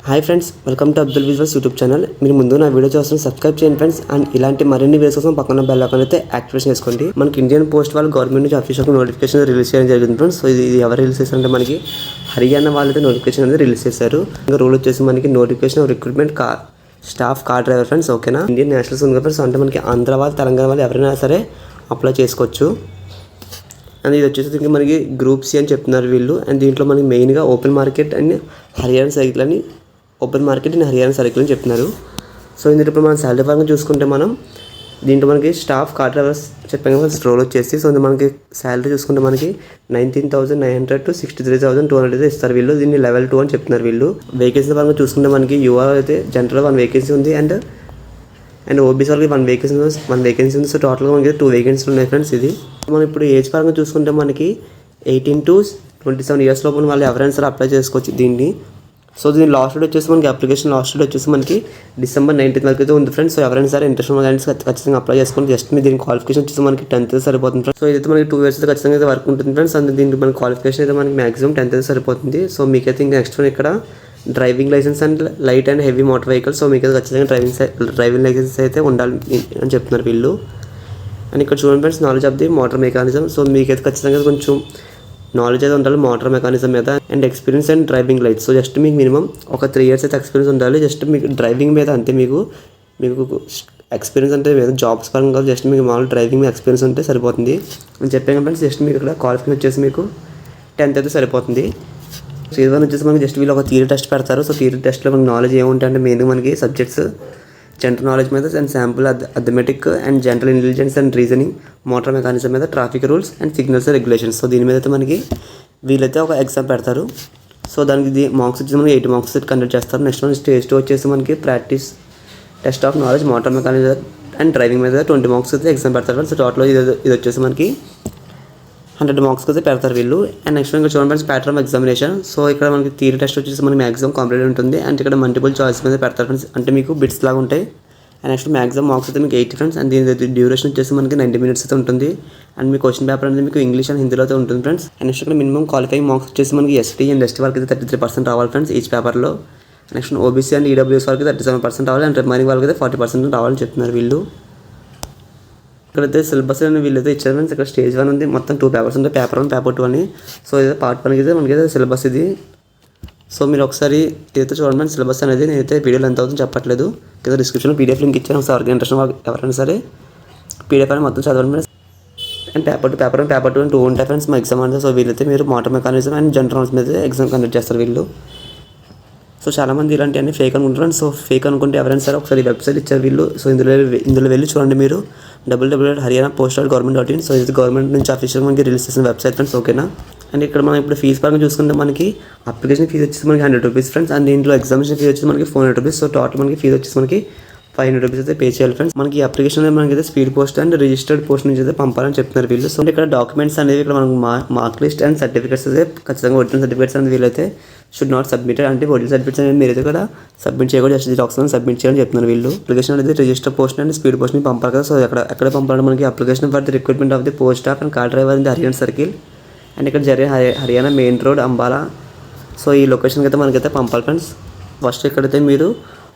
Hi friends, welcome to Abdul visuals YouTube channel. మీరు ముందు నా వీడియో చూస్తున్న సబ్స్క్రైబ్ చేయండి ఫ్రెండ్స్. అండ్ ఇలాంటి మరిన్ని వీడియోస్ కోసం పక్కన బెల్ ఐకాన్ అయితే యాక్టివేషన్ చేసుకోండి. మనకి ఇండియన్ పోస్ట్ వాళ్ళు గవర్నమెంట్ నుంచి అఫీషియల్ నోటిఫికేషన్ రిలీజ్ చేయడం జరిగింది ఫ్రెండ్స్. సో ఇది ఎవరు రిలీజ్ చేశారంటే మనకి హర్యానా వాళ్ళైతే నోటిఫికేషన్ అనేది రిలీజ్ చేశారు. ఇంకా రూల్ వచ్చేసి మనకి notification recruitment staff car driver friends. ఓకేనా, ఇండియన్ నేషనల్స్ ఉంది ఫ్రెండ్స్. అంటే మనకి ఆంధ్ర వాళ్ళు, తెలంగాణ వాళ్ళు ఎవరైనా సరే అప్లై చేసుకోవచ్చు. అండ్ ఇది వచ్చేసి ఇంకా మనకి గ్రూప్ సి అని చెప్తున్నారు వీళ్ళు. అండ్ దీంట్లో మనకి మెయిన్గా open market and Haryana cycle అని హర్యానా సర్కిల్ అని చెప్తున్నారు. సో ఇందులో ఇప్పుడు మనం శాలరీ పరంగా చూసుకుంటే మనం దీంట్లో మనకి స్టాఫ్ కార్ డ్రైవర్స్ చెప్పాను కదా రోల్ వచ్చేసి. సో మనకి శాలరీ చూసుకుంటే మనకి 19,900 to 63,200 అయితే ఇస్తారు వీళ్ళు. దీన్ని లెవెల్ 2 అని చెప్తున్నారు వీళ్ళు. వేకెన్సీ పరంగా చూసుకుంటే మనకి యువ అయితే జనరల్ 1 వేకెన్సీ ఉంది. అండ్ ఓబీసీ వాళ్ళకి 1 వేకెన్సీ ఉంది. సో టోటల్గా మనకి 2 వేకెన్సీలు ఉన్నాయి ఫ్రెండ్స్. ఇది మనం ఇప్పుడు ఏజ్ పరంగా చూసుకుంటే మనకి 18 to 27 years లోపల వాళ్ళు ఎవరైనా సరే అప్లై చేసుకోవచ్చు దీన్ని. సో దీని లాస్ట్ డేట్ వచ్చేసి మనకి అప్లికేషన్ లాస్ట్ డేట్ వచ్చేసి మనకి December 19th వరకు అయితే ఉంది ఫ్రెండ్స్. సో ఎవరైనా సరే ఇంట్రెస్ట్ ఉన్న క్యాండిడేట్స్ ఖచ్చితంగా అప్లై చేసుకోండి. జస్ట్ మీ దీని క్వాలిఫికేషన్ వచ్చేసి మనకి 10th సరిపోతుంది ఫ్రెండ్స్. సో ఇదైతే మనకి 2 years అయితే ఖచ్చితంగా అయితే వర్క్ ఉంటుంది ఫ్రెండ్స్. అండ్ దీనికి మన క్వాలిఫికేషన్ అయితే మనకి మాక్సిమం 10th అయితే సరిపోతుంది. సో మీకైతే ఇంకా నెక్స్ట్ వన్ ఇక్కడ driving licence and light and heavy motor vehicles. So మీకైతే ఖచ్చితంగా డ్రైవింగ్ లైసెన్స్ అయితే ఉండాలి అని చెప్తున్నారు వీళ్ళు. అండ్ ఇక్కడ చూడండి friends, knowledge of the motor mechanism. So మీకైతే ఖచ్చితంగా కొంచెం నాలెడ్జ్ అయితే ఉండాలి మోటార్ మెకానిజం మీద. And experience and driving lights. So just మీకు మినిమం ఒక 3 years అయితే ఎక్స్పీరియన్స్ ఉండాలి. జస్ట్ మీకు డ్రైవింగ్ మీద అంతే. మీకు ఎక్స్పీరియన్స్ అంటే మీద జాబ్స్ పరంగా జస్ట్ మీకు మామూలు డ్రైవింగ్ మీద ఎక్స్పీరియన్స్ ఉంటే సరిపోతుంది అని చెప్పాను ఫ్రెండ్స్. జస్ట్ మీకు ఇక్కడ క్వాలిఫికేషన్ వచ్చేసి మీకు 10th అయితే సరిపోతుంది. సో ఇది వచ్చేసి మనకి జస్ట్ వీళ్ళు ఒక థియరీ టెస్ట్ పెడతారు. సో థియరీ టెస్ట్లో మనకి నాలెడ్జ్ ఏముంటాయి అంటే మెయిన్గా మనకి సబ్జెక్ట్స్ జనరల్ నాలెడ్జ్ మీద and sample arithmetic and general intelligence and reasoning, motor mechanism మీద, traffic rules and signals regulations. So దీని మీద అయితే మనకి వీళ్ళైతే ఒక ఎగ్జామ్ పెడతారు. సో దానికి మార్క్స్ వచ్చేసి మనకి 80 marks కండక్ట్ చేస్తారు. నెక్స్ట్ మన స్టేజ్ 2 వచ్చేసి మనకి practice test of knowledge motor mechanism and driving మీద 20 marks అయితే ఎగ్జామ్ పెడతారు. సో టోటల్ ఇది వచ్చేసి మనకి 100 marks అయితే పెడతారు వీళ్ళు. అండ్ నెక్స్ట్ ఇంకా చూడండి friends, pattern of examination. So ఇక్కడ మనకి థియరీ టెస్ట్ వచ్చేసి మనకి మ్యాక్సిమం కంప్లీట్ ఉంటుంది. అండ్ ఇక్కడ మల్టిపుల్ చాయిస్ మీద పెడతారు ఫ్రెండ్స్. అంటే మీకు బిట్స్ లాగా ఉంటాయి. అండ్ నెక్స్ట్ మ్యాక్సిమం మార్క్స్ అయితే మీకు 80 ఫ్రెండ్స్. అండ్ దీని డ్యూరేషన్ వచ్చేసి మనకి 90 minutes అయితే ఉంటుంది. అండ్ మీ క్వశ్చన్ పేపర్ అనేది మీకు ఇంగ్లీష్ అండ్ హిందీలో అయితే ఉంటుంది ఫ్రెండ్స్. అండ్ నెక్స్ట్ ఇక్కడ మినిమం క్వాలిఫైయింగ్ మార్క్స్ వచ్చేసి మనకి ఎస్టీ అండ్ ఎస్టీ వాళ్ళకి అయితే 33% రావాలి ఫ్రెండ్స్ ఈచ్ పేపర్లో. నెక్స్ట్ ఓబీసీ అండ్ ఈడబ్ల్యూఎస్ వాళ్ళకి 37% రావాలి. అండ్ రిమైనింగ్ వాళ్ళకి అయితే 40% రావాలని చెప్తున్నారు వీళ్ళు. ఇక్కడైతే సిలబస్ అని వీళ్ళైతే ఇచ్చారు ఫ్రెండ్స్. ఇక్కడ స్టేజ్ 1 ఉంది, మొత్తం 2 పేపర్స్ ఉంటాయి, పేపర్ 1, పేపర్ 2 అని. సో ఇది పార్ట్ 1 అయితే మనకైతే సిలబస్ ఇది. సో మీరు ఒకసారి ఇదైతే చూడండి ఫ్రెండ్స్ సిలబస్ అనేది. నేనైతే వీడియోలో ఎంత అవుతుందో చెప్పట్లేదు, కింద డిస్క్రిప్షన్లో పీడిఎఫ్ లింక్ ఇచ్చాను. ఒకసారి ఇంట్రెస్ట్ ఎవరైనా సరే పీడిఎఫ్ అని మొత్తం చదవండి ఫ్రెండ్స్. అండ్ పేపర్ 2 అని 2 ఉంటాయి ఫ్రెండ్స్ మా ఎగ్జామ్ అంటే. సో వీళ్ళైతే మీరు motor mechanism and general knowledge మీద ఎగ్జామ్ కండక్ట్ చేస్తారు వీళ్ళు. సో చాలామంది ఇలాంటివన్నీ ఫేక్ అనుకుంటారు. సో ఫేక్ అనుకుంటే ఎవరైనా సరే ఒకసారి వెబ్సైట్ ఇచ్చారు వీళ్ళు. సో ఇందులో వెళ్ళి చూడండి మీరు, www.haryanapost.government.in. సో ఇది గవర్నమెంట్ నుంచి అఫీషియల్ మనకి రిలీజ్ చేసిన వెబ్సైట్ ఫ్రెండ్స్. ఓకేనా. అండ్ ఇక్కడ మనం ఇప్పుడు ఫీజు పరంగా చూసుకుంటే మనకి అప్లికేషన్ ఫీజు వచ్చేసి మనకి 100 rupees ఫ్రెండ్స్. అండ్ దీంట్లో ఎగ్జామినేషన్ ఫీజు వచ్చేసి మనకి 400 rupees. సో టోటల్ మనకి ఫీజు వచ్చేసి మనకి 500 rupees అయితే పే చేయాలి ఫ్రెండ్స్. మనకి అప్లికేషన్ మనకైతే speed post and registered post నుంచి అయితే పంపాలని చెప్తున్నారు వీళ్ళు. సో ఇక్కడ డాక్యుమెంట్స్ అనేవి ఇక్కడ మనకు మార్క్ లిస్ట్ అండ్ సర్టిఫికేట్స్ అయితే ఖచ్చితంగా ఒరిజినల్ సర్టిఫికేట్స్ అనేది వీళ్ళైతే షుడ్ నాట్ సబ్మిటెడ్. అంటే ఒరిజినల్ సర్టిఫికేట్స్ అనేది మీరు అయితే కూడా సబ్మిట్ చేయకూడదు, జస్ట్ జిరాక్స్ సబ్మిట్ చేయాలని చెప్తున్నారు వీళ్ళు. అప్లికేషన్ అనేది రిజిస్టర్ పోస్ట్ అండ్ స్పీడ్ పోస్ట్ని పంపాలి కదా. సో ఎక్కడ పంపాలంటే మనకి application for the recruitment of the post staff and car driver in the Haryana circle. And ఇక్కడ Haryana main road Ambala. So ఈ లొకేషన్కి అయితే మనకైతే పంపాలి ఫ్రెండ్స్. ఫస్ట్ ఇక్కడైతే మీరు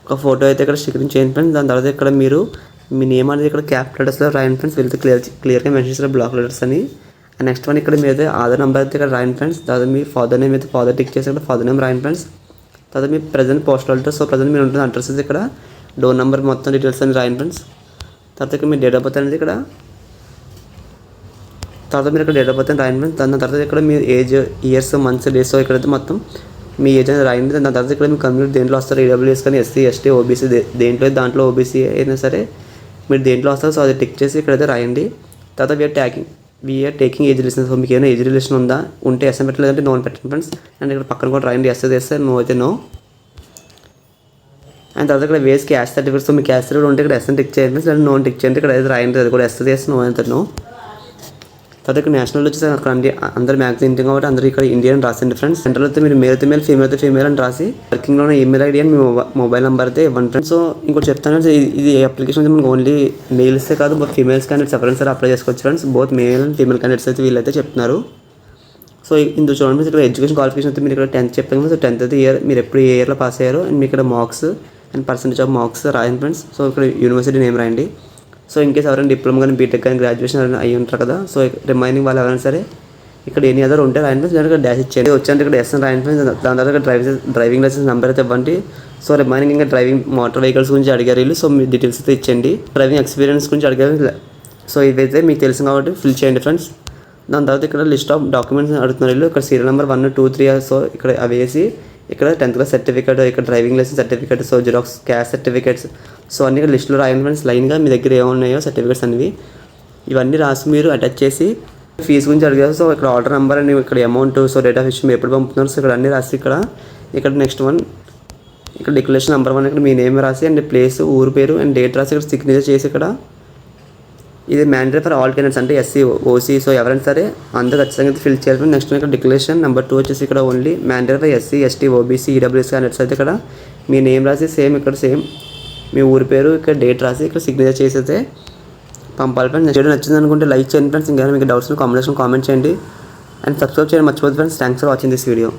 ఒక ఫోటో అయితే ఇక్కడ స్టికరింగ్ చేయండి ఫ్రెండ్స్. దాని తర్వాత ఇక్కడ మీరు మీ నేమ్ అనేది ఇక్కడ క్యాప్ లెటర్స్లో రాయండి ఫ్రెండ్స్. వీళ్ళతో క్లియర్గా మెన్షన్ చేస్తారు బ్లాక్ లెటర్స్ అని. అండ్ నెక్స్ట్ వన్ ఇక్కడ మీద ఆధార్ నెంబర్ అయితే ఇక్కడ రాయండి ఫ్రెండ్స్. తర్వాత మీ ఫాదర్ నేమ్ అయితే ఫాదర్ టిక్ చేసి ఇక్కడ ఫాదర్ నేమ్ రాయండి ఫ్రెండ్స్. తర్వాత మీ present postal address. So present మీరు ఉంటుంది అడ్రస్ అయితే ఇక్కడ డోర్ నెంబర్ మొత్తం డీటెయిల్స్ అని రాయండి ఫ్రెండ్స్. తర్వాత ఇక్కడ మీ డేట్ ఆఫ్ బర్త్ అనేది ఇక్కడ మీరు ఇక్కడ డేట్ ఆఫ్ బర్త్ అని రాయండి ఫ్రెండ్స్. దాని తర్వాత ఇక్కడ మీ age, years, months, days. So ఇక్కడైతే మొత్తం మీ ఏజ్ అనేది రాయండి. దాని తర్వాత ఇక్కడ మీ కమ్యూనిటీ దేంట్లో వస్తారు, ఈడబ్ల్యూఎస్ కానీ, ఎస్సీ, ఎస్టీ, ఓబీసీ దాంట్లో ఓబీసీ అయినా సరే మీరు దేంట్లో వస్తారు. సో అది టిక్ చేసి ఇక్కడైతే రాయండి. తర్వాత we are taking age relation. So మీకు ఏమైనా ఏజ్ రిలేషన్ ఉంటే ఎస్ అని పెట్టలేదంటే నో అని పెట్టండి ఫ్రెండ్స్. అండ్ ఇక్కడ పక్కన కూడా రాయండి ఎస్ అయితే నో అయితే నో. అండ్ తర్వాత ఇక్కడ వేస్ క్యాస్ట్ సర్టిఫికేట్. సో మీ క్యాస్ట్ సర్టిఫికేట్ ఉంటే ఇక్కడ ఎస్ అని టిక్ చేయండి ఫ్రెండ్స్. అండ్ నో అని టిక్ చేయండి. ఇక్కడ అయితే రాయండి, అది కూడా ఎస్ ఎస్ నో అయితే నో. తర్వాత ఇక్కడ నేషనల్ వచ్చేసి అక్కడ అందరు మ్యాక్సిమం ఇండియన్ కాబట్టి అందరూ ఇక్కడ ఇండియన్ రాసింది ఫ్రెండ్స్. సెంట్రల్ అయితే మీరు మేల్ అయితే మేల్, ఫీమేల్ అయితే ఫీమేల్ అని రాసి వర్కింగ్లో ఉన్న ఈమెయిల్ ఐడి అని మీ మొబైల్ నెంబర్ అయితే ఇవ్వండి ఫ్రెండ్స్. సో ఇంకోటి చెప్తాను, ఇది అప్లికేషన్ అయితే మనకు ఓన్లీ మేల్సే కాదు, ఫీమేల్స్ క్యాండిడేట్స్ ఎవరైనా సరే అప్లై చేసుకోవచ్చు friends. Both male and female candidates అయితే వీళ్ళైతే చెప్తున్నారు. సో ఇందులో చూడండి ఫ్రెండ్స్, ఇక్కడ ఎడ్యుకేషన్ క్వాలిఫికేషన్ అయితే మీరు ఇక్కడ 10th చెప్పాను కదా. సో 10th ఇయర్ మీరు ఎప్పుడు ఏ ఇయర్లో పాస్ అయ్యారో అండ్ మీ ఇక్కడ marks and percentage of marks రాయండి ఫ్రెండ్స్. సో ఇక్కడ యూనివర్సిటీ నేమ్ రాయండి. సో ఇన్ కేసు ఎవరైనా డిప్లొమా కానీ బీటెక్ కానీ గ్రాడ్యుయేషన్ ఎవరైనా అయ్యి ఉంటారు కదా. సో రిమైనింగ్ వాళ్ళు ఎవరైనా సరే ఇక్కడ ఎనీ అదర్ ఉంటే రాయండి ఫ్రెండ్స్. ఇక్కడ డాష్ ఇచ్చేయండి. వచ్చారంటే ఇక్కడ ఎస్ అని రాయండి ఫ్రెండ్స్. దాని తర్వాత ఇక్కడ డ్రైవింగ్ లైసెన్స్ నెంబర్ అయితే ఇవ్వండి. సో రిమైనింగ్ ఇంకా డ్రైవింగ్ మోటార్ వెహికల్స్ గురించి అడిగారు వీళ్ళు. సో మీ డీటెయిల్స్ అయితే ఇచ్చేయండి. డ్రైవింగ్ ఎక్స్పీరియన్స్ గురించి అడిగారు. సో ఇవైతే మీకు తెలుసు కాబట్టి ఫిల్ చేయండి ఫ్రెండ్స్. దాని తర్వాత ఇక్కడ లిస్ట్ ఆఫ్ డాక్యుమెంట్స్ అడుగుతున్నారు వీళ్ళు. ఇక్కడ సీరియల్ నెంబర్ 1, 2, 3. సో ఇక్కడ అవి వేసి ఇక్కడ 10th క్లాస్ సర్టిఫికేట్, ఇక్కడ driving licence certificate, so xerox caste certificates, so అన్ని ఇక్కడ లిస్టులో రాయండి ఫ్రెండ్స్. లైన్గా మీ దగ్గర ఏమున్నాయో సర్టిఫికేట్స్ అనేవి ఇవన్నీ రాసి మీరు అటాచ్ చేసి ఫీజు గురించి అడిగారు. సో ఇక్కడ ఆర్డర్ నెంబర్ అని ఇక్కడ amount, so date of issue ఎప్పుడు పంపుతున్నారు. సో ఇక్కడ అన్నీ రాసి ఇక్కడ నెక్స్ట్ వన్ ఇక్కడ డిక్లరేషన్ నెంబర్ 1 ఇక్కడ మీ నేమ్ రాసి అండ్ ప్లేస్, ఊరు పేరు అండ్ డేట్ రాసి ఇక్కడ సిగ్నేచర్ చేసి ఇక్కడ ఇది మ్యాండేటరీ ఫర్ ఆల్ క్యాండిడేట్స్ అంటే ఎస్సీ, ఓసీ, సో ఎవరైనా సరే అందరూ ఖచ్చితంగా ఫిల్ చేయాలి. నెక్స్ట్ ఇక్కడ డిక్లరేషన్ నెంబర్ 2 వచ్చేసి ఇక్కడ only mandatory for SC, ST, OBC, EWS candidates అయితే ఇక్కడ మీ నేమ్ రాసి ఇక్కడ సేమ్ మీ ఊరి పేరు ఇక్కడ డేట్ రాసి ఇక్కడ సిగ్నేచర్ చేసి అయితే పంపాలి ఫ్రెండ్స్. నెక్స్ట్ వీడియో నచ్చింది అనుకుంటే లైక్ చేయండి ఫ్రెండ్స్. ఇంకా మీకు డౌట్స్ కామెంట్ చేయండి అండ్ సబ్స్క్రైబ్ చేయడం మర్చిపోద్దు friends. Thanks for watching this video.